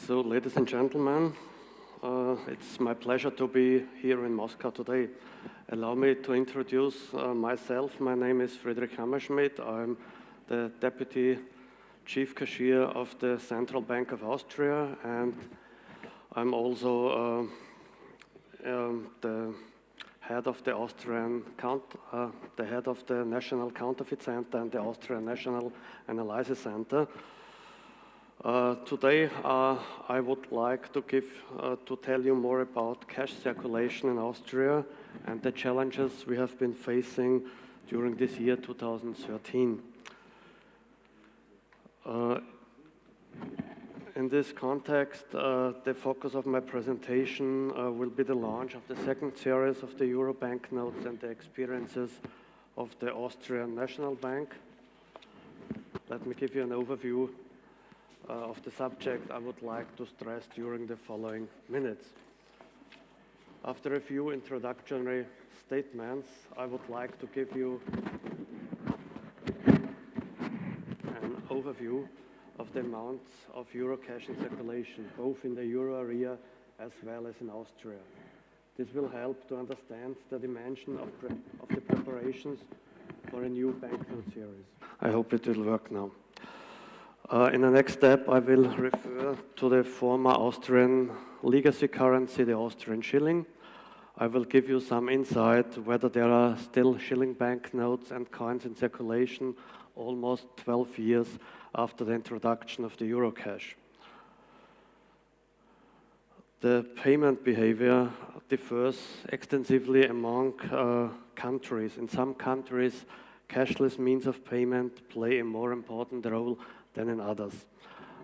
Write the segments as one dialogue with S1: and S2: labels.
S1: So, ladies and gentlemen, it's my pleasure to be here in Moscow today. Allow me to introduce myself. My name is Friedrich Hammerschmidt. I'm the Deputy Chief Cashier of the Central Bank of Austria, and I'm also the head of the the head of the National Counterfeit Center and the Austrian National Analysis Center. Today, I would like to tell you more about cash circulation in Austria and the challenges we have been facing during this year, 2013. In this context, the focus of my presentation will be the launch of the second series of the Eurobanknotes and the experiences of the Austrian National Bank. Let me give you an overview of the subject I would like to stress during the following minutes. After a few introductory statements, I would like to give you an overview of the amounts of euro cash in circulation, both in the euro area as well as in Austria. This will help to understand the dimension of the preparations for a new banknote series. I hope it will work now. In the next step, I will refer to the former Austrian legacy currency, the Austrian shilling. I will give you some insight whether there are still shilling banknotes and coins in circulation almost 12 years after the introduction of the euro cash. The payment behavior differs extensively among countries. In some countries, cashless means of payment play a more important role than in others.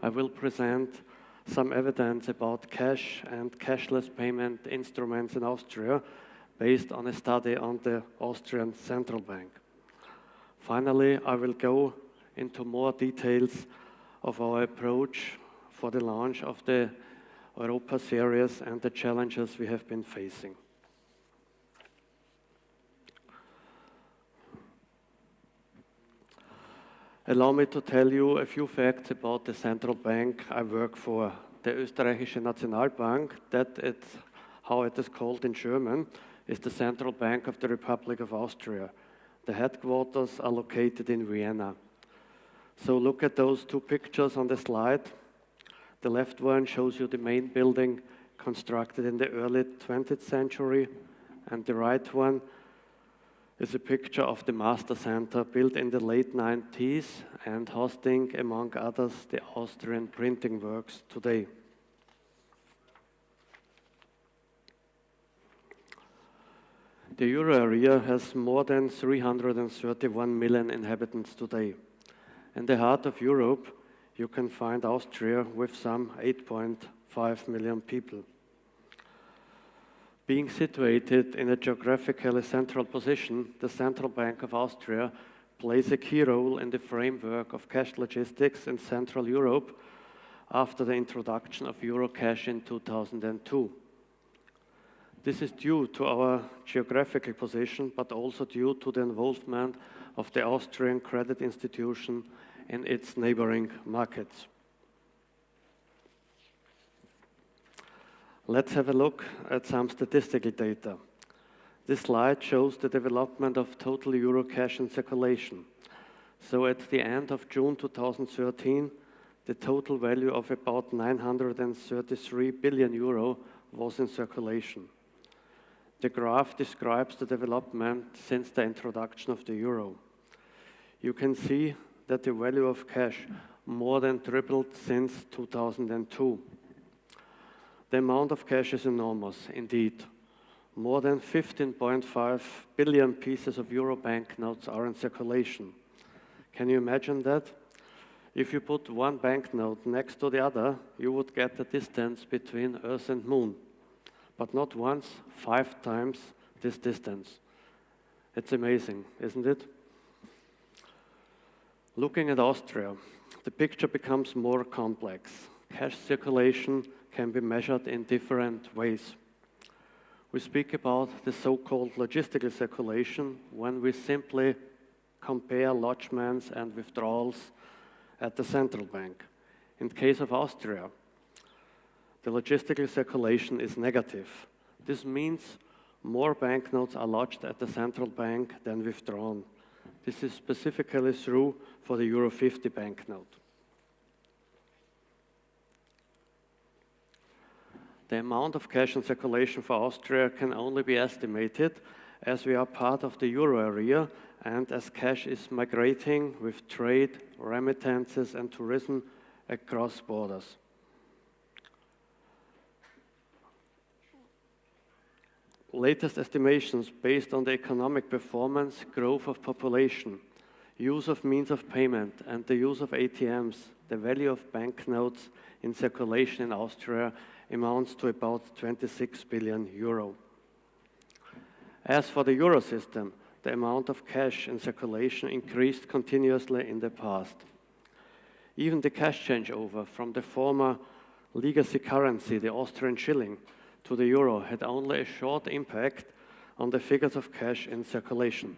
S1: I will present some evidence about cash and cashless payment instruments in Austria based on a study on the Austrian Central Bank. Finally, I will go into more details of our approach for the launch of the Europa series and the challenges we have been facing. Allow me to tell you a few facts about the central bank I work for. The Oesterreichische Nationalbank, how it is called in German, is the central bank of the Republic of Austria. The headquarters are located in Vienna. So look at those two pictures on the slide. The left one shows you the main building constructed in the early 20th century, and the right one is a picture of the Master Center built in the late 90s and hosting, among others, the Austrian printing works today. The euro area has more than 331 million inhabitants today. In the heart of Europe, you can find Austria with some 8.5 million people. Being situated in a geographically central position, the Central Bank of Austria plays a key role in the framework of cash logistics in Central Europe after the introduction of euro cash in 2002. This is due to our geographical position, but also due to the involvement of the Austrian credit institution in its neighboring markets. Let's have a look at some statistical data. This slide shows the development of total euro cash in circulation. So at the end of June 2013, the total value of about 933 billion euro was in circulation. The graph describes the development since the introduction of the euro. You can see that the value of cash more than tripled since 2002. The amount of cash is enormous, indeed. More than 15.5 billion pieces of euro banknotes are in circulation. Can you imagine that? If you put one banknote next to the other, you would get the distance between Earth and Moon. But not once, 5 times this distance. It's amazing, isn't it? Looking at Austria, the picture becomes more complex. Cash circulation can be measured in different ways. We speak about the so-called logistical circulation when we simply compare lodgements and withdrawals at the central bank. In case of Austria, the logistical circulation is negative. This means more banknotes are lodged at the central bank than withdrawn. This is specifically true for the Euro 50 banknote. The amount of cash in circulation for Austria can only be estimated as we are part of the euro area and as cash is migrating with trade, remittances and tourism across borders. Latest estimations based on the economic performance, growth of population, use of means of payment and the use of ATMs, the value of banknotes in circulation in Austria amounts to about 26 billion euro. As for the euro system, the amount of cash in circulation increased continuously in the past. Even the cash changeover from the former legacy currency, the Austrian shilling, to the euro had only a short impact on the figures of cash in circulation.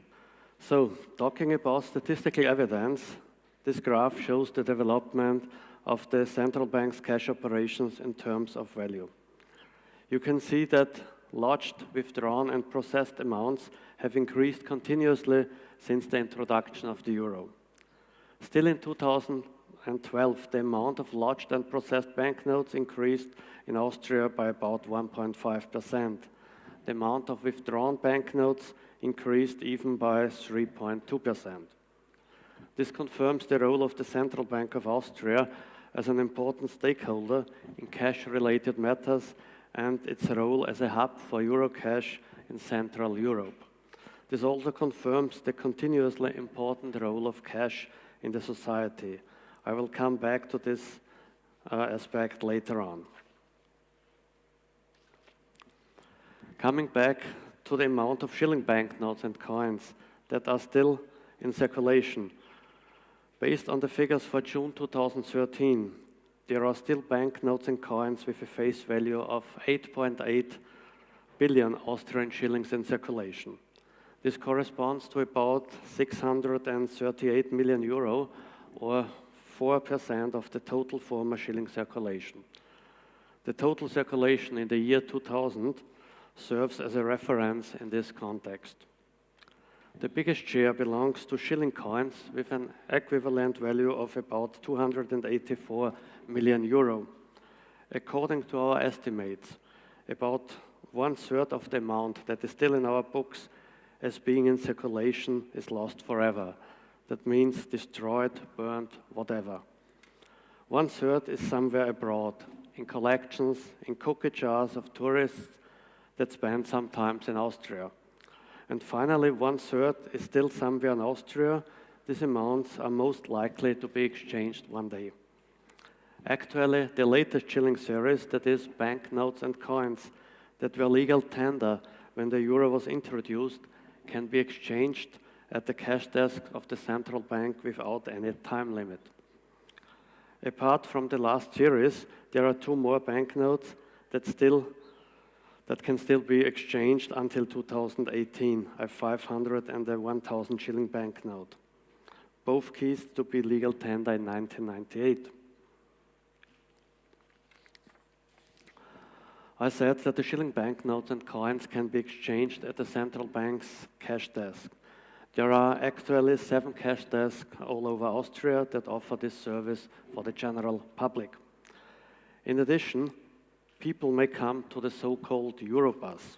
S1: So, talking about statistical evidence, this graph shows the development of the central bank's cash operations in terms of value. You can see that lodged, withdrawn and processed amounts have increased continuously since the introduction of the euro. Still in 2012, the amount of lodged and processed banknotes increased in Austria by about 1.5%. The amount of withdrawn banknotes increased even by 3.2%. This confirms the role of the Central Bank of Austria as an important stakeholder in cash-related matters and its role as a hub for euro cash in Central Europe. This also confirms the continuously important role of cash in the society. I will come back to this aspect later on. Coming back to the amount of shilling banknotes and coins that are still in circulation. Based on the figures for June 2013, there are still banknotes and coins with a face value of 8.8 billion Austrian shillings in circulation. This corresponds to about 638 million euro or 4% of the total former shilling circulation. The total circulation in the year 2000 serves as a reference in this context. The biggest share belongs to shilling coins with an equivalent value of about 284 million euro. According to our estimates, about 1/3 of the amount that is still in our books as being in circulation is lost forever. That means destroyed, burned, whatever. 1/3 is somewhere abroad, in collections, in cookie jars of tourists that spend some time in Austria. And finally, 1/3 is still somewhere in Austria. These amounts are most likely to be exchanged one day. Actually, the latest shilling series, that is banknotes and coins that were legal tender when the euro was introduced, can be exchanged at the cash desk of the central bank without any time limit. Apart from the last series, there are 2 more banknotes that can still be exchanged until 2018, a 500 and a 1,000 shilling banknote. Both keys to be legal tender in 1998. I said that the shilling banknotes and coins can be exchanged at the central bank's cash desk. There are actually 7 cash desks all over Austria that offer this service for the general public. In addition, people may come to the so-called Eurobus.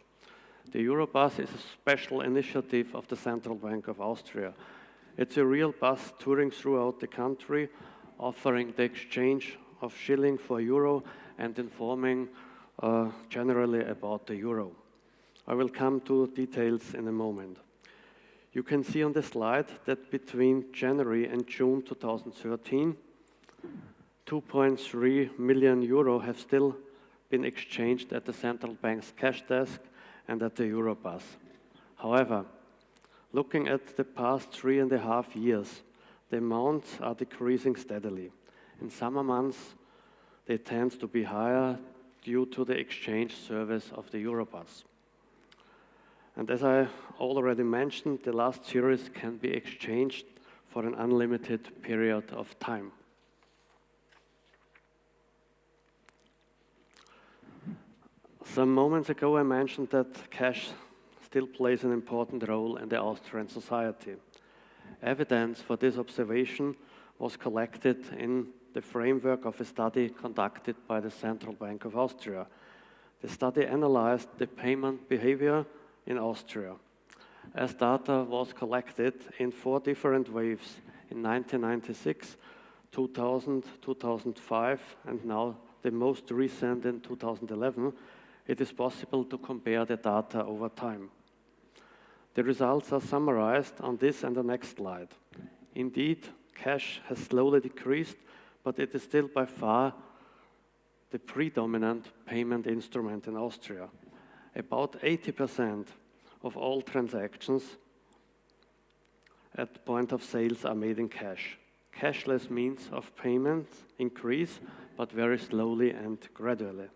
S1: The Eurobus is a special initiative of the Central Bank of Austria. It's a real bus touring throughout the country, offering the exchange of shilling for euro and informing generally about the euro. I will come to details in a moment. You can see on the slide that between January and June 2013, 2.3 million euro have still been exchanged at the central bank's cash desk and at the Eurobus. However, looking at the past 3.5 years, the amounts are decreasing steadily. In summer months, they tend to be higher due to the exchange service of the Eurobus. And as I already mentioned, the last series can be exchanged for an unlimited period of time. Some moments ago, I mentioned that cash still plays an important role in the Austrian society. Evidence for this observation was collected in the framework of a study conducted by the Central Bank of Austria. The study analyzed the payment behavior in Austria. As data was collected in 4 different waves in 1996, 2000, 2005, and now the most recent in 2011, it is possible to compare the data over time. The results are summarized on this and the next slide. Indeed, cash has slowly decreased, but it is still by far the predominant payment instrument in Austria. About 80% of all transactions at point of sales are made in cash. Cashless means of payment increase, but very slowly and gradually.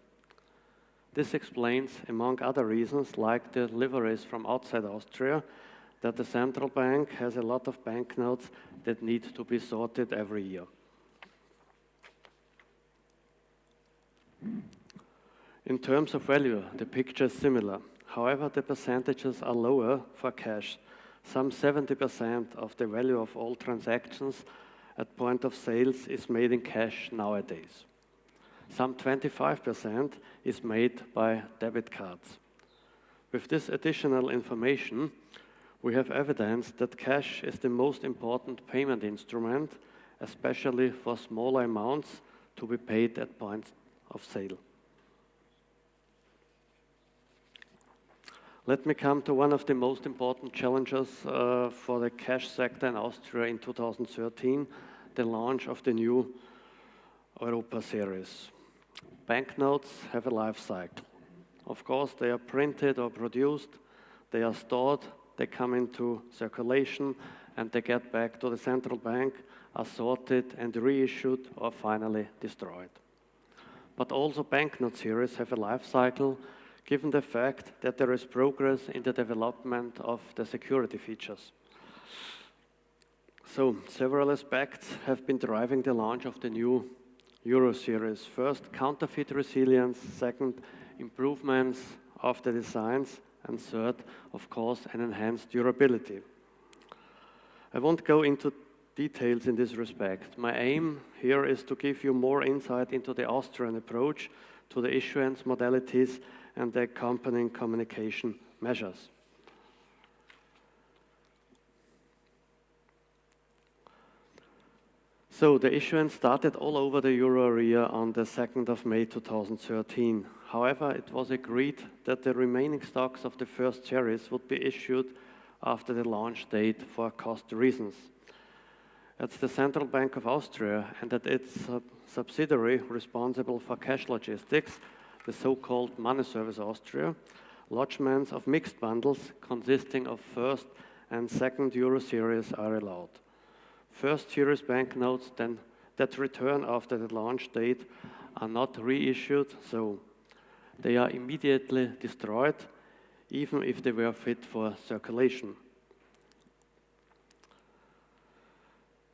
S1: This explains, among other reasons, like the deliveries from outside Austria, that the central bank has a lot of banknotes that need to be sorted every year. In terms of value, the picture is similar. However, the percentages are lower for cash. Some 70% of the value of all transactions at point of sales is made in cash nowadays. Some 25% is made by debit cards. With this additional information, we have evidence that cash is the most important payment instrument, especially for smaller amounts to be paid at point of sale. Let me come to one of the most important challenges for the cash sector in Austria in 2013, the launch of the new Europa series. Banknotes have a life cycle. Of course, they are printed or produced, they are stored, they come into circulation, and they get back to the central bank, are sorted and reissued or finally destroyed. But also banknote series have a life cycle, given the fact that there is progress in the development of the security features. So, several aspects have been driving the launch of the new Euro series. First, counterfeit resilience. Second, improvements of the designs. And third, of course, an enhanced durability. I won't go into details in this respect. My aim here is to give you more insight into the Austrian approach to the issuance modalities and the accompanying communication measures. So the issuance started all over the euro area on the 2nd of May 2013. However, it was agreed that the remaining stocks of the first series would be issued after the launch date for cost reasons. At the Central Bank of Austria and at its subsidiary responsible for cash logistics, the so-called Money Service Austria, lodgements of mixed bundles consisting of first and second euro series are allowed. First series banknotes then that return after the launch date are not reissued, so they are immediately destroyed, even if they were fit for circulation.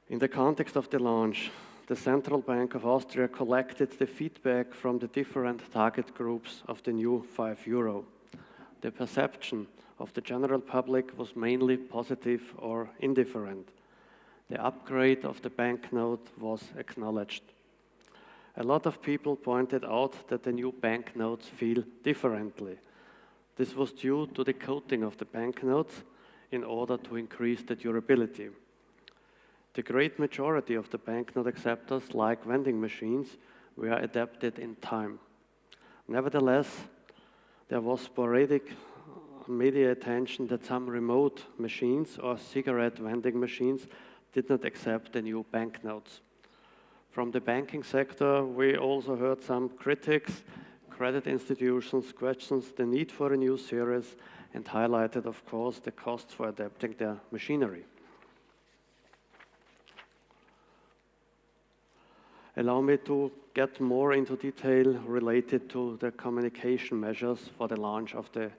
S1: In the context of the launch, the Central Bank of Austria collected the feedback from the different target groups of the new 5 euro. The perception of the general public was mainly positive or indifferent. The upgrade of the banknote was acknowledged. A lot of people pointed out that the new banknotes feel differently. This was due to the coating of the banknotes in order to increase the durability. The great majority of the banknote acceptors, like vending machines, were adapted in time. Nevertheless, there was sporadic media attention that some remote machines or cigarette vending machines did not accept the new banknotes. From the banking sector, we also heard some critics, credit institutions questioned the need for a new series and highlighted, of course, the costs for adapting their machinery. Allow me to get more into detail related to the communication measures for the launch of the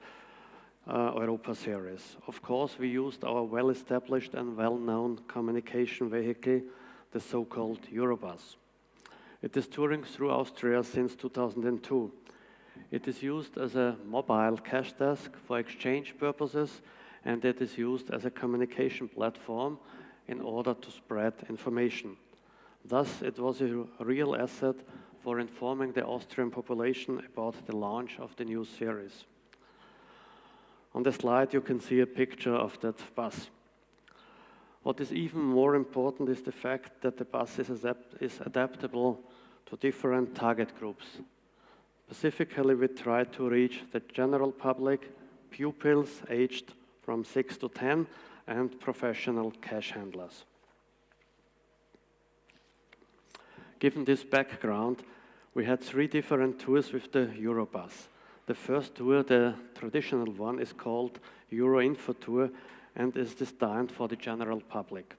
S1: Europa series. Of course, we used our well-established and well-known communication vehicle, the so-called Eurobus. It is touring through Austria since 2002. It is used as a mobile cash desk for exchange purposes, and it is used as a communication platform in order to spread information. Thus, it was a real asset for informing the Austrian population about the launch of the new series. On the slide, you can see a picture of that bus. What is even more important is the fact that the bus is adaptable to different target groups. Specifically, we try to reach the general public, pupils aged from 6 to 10, and professional cash handlers. Given this background, we had 3 different tours with the Eurobus. The first tour, the traditional one, is called Euro Info Tour and is designed for the general public.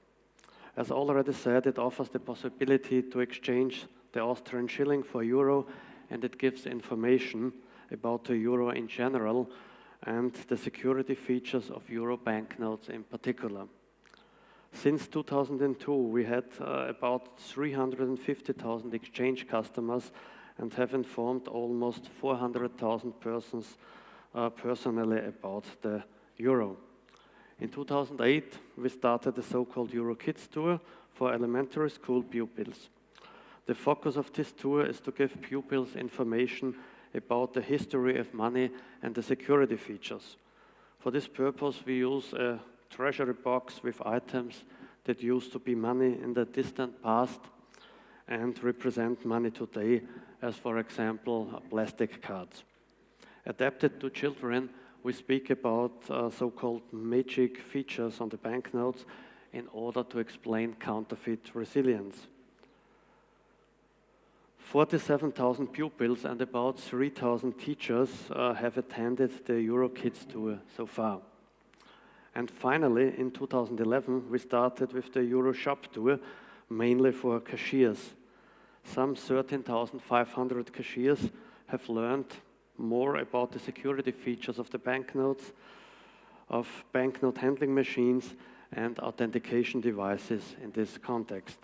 S1: As already said, it offers the possibility to exchange the Austrian shilling for euro, and it gives information about the euro in general and the security features of euro banknotes in particular. Since 2002, we had about 350,000 exchange customers and have informed almost 400,000 persons personally about the euro. In 2008, we started the so-called Euro Kids Tour for elementary school pupils. The focus of this tour is to give pupils information about the history of money and the security features. For this purpose, we use a treasury box with items that used to be money in the distant past and represent money today, as for example, plastic cards. Adapted to children, we speak about so-called magic features on the banknotes in order to explain counterfeit resilience. 47,000 pupils and about 3,000 teachers have attended the Euro Kids Tour so far. And finally, in 2011, we started with the Euro Shop Tour, mainly for cashiers. Some 13,500 cashiers have learned more about the security features of the banknotes, of banknote handling machines, and authentication devices in this context.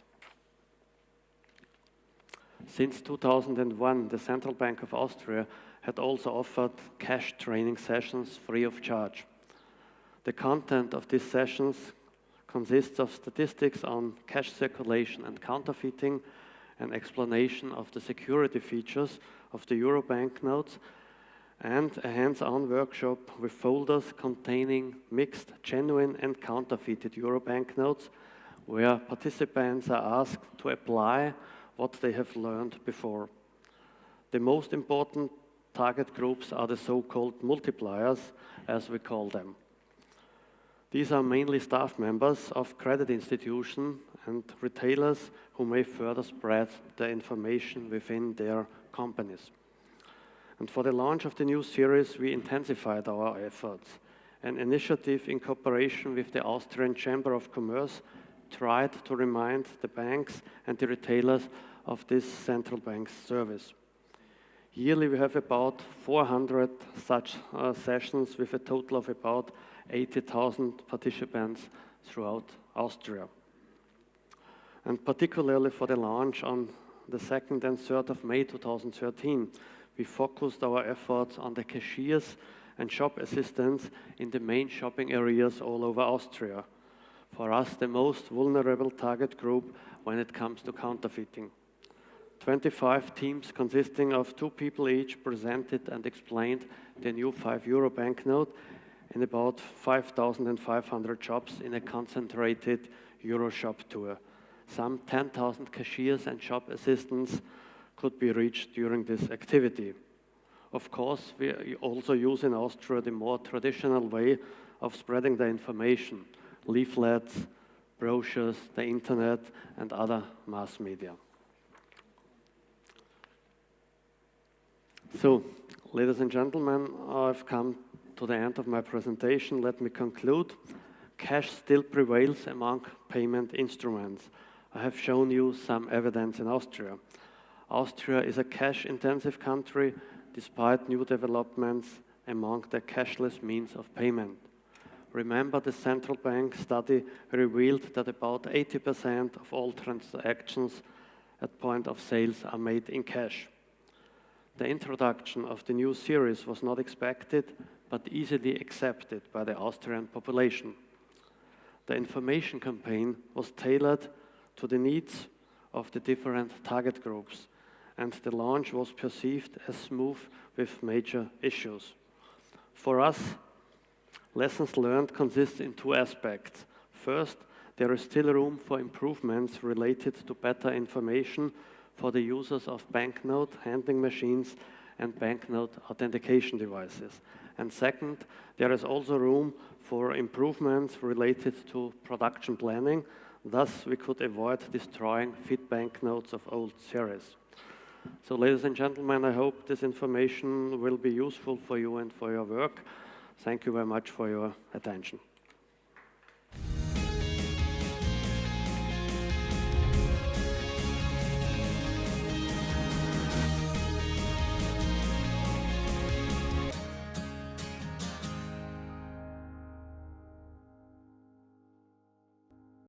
S1: Since 2001, the Central Bank of Austria had also offered cash training sessions free of charge. The content of these sessions consists of statistics on cash circulation and counterfeiting, an explanation of the security features of the euro banknotes, and a hands-on workshop with folders containing mixed genuine and counterfeited euro banknotes, where participants are asked to apply what they have learned before. The most important target groups are the so-called multipliers, as we call them. These are mainly staff members of credit institutions and retailers who may further spread the information within their companies. And for the launch of the new series, we intensified our efforts. An initiative in cooperation with the Austrian Chamber of Commerce tried to remind the banks and the retailers of this central bank's service. Yearly, we have about 400 such sessions with a total of about 80,000 participants throughout Austria. And particularly for the launch on the 2nd and 3rd of May 2013, we focused our efforts on the cashiers and shop assistants in the main shopping areas all over Austria. For us, the most vulnerable target group when it comes to counterfeiting. 25 teams consisting of 2 people each presented and explained the new €5 banknote in about 5,500 shops in a concentrated Euro shop tour. Some 10,000 cashiers and shop assistants could be reached during this activity. Of course, we also use in Austria the more traditional way of spreading the information, leaflets, brochures, the internet, and other mass media. So, ladies and gentlemen, I've come to the end of my presentation. Let me conclude. Cash still prevails among payment instruments. I have shown you some evidence in Austria. Austria is a cash-intensive country despite new developments among the cashless means of payment. Remember, the central bank study revealed that about 80% of all transactions at point of sales are made in cash. The introduction of the new series was not expected, but easily accepted by the Austrian population. The information campaign was tailored to the needs of the different target groups, and the launch was perceived as smooth with major issues. For us, lessons learned consist in two aspects. First, there is still room for improvements related to better information for the users of banknote handling machines and banknote authentication devices. And second, there is also room for improvements related to production planning. Thus, we could avoid destroying fit banknotes of old series. So, ladies and gentlemen, I hope this information will be useful for you and for your work. Thank you very much for your attention.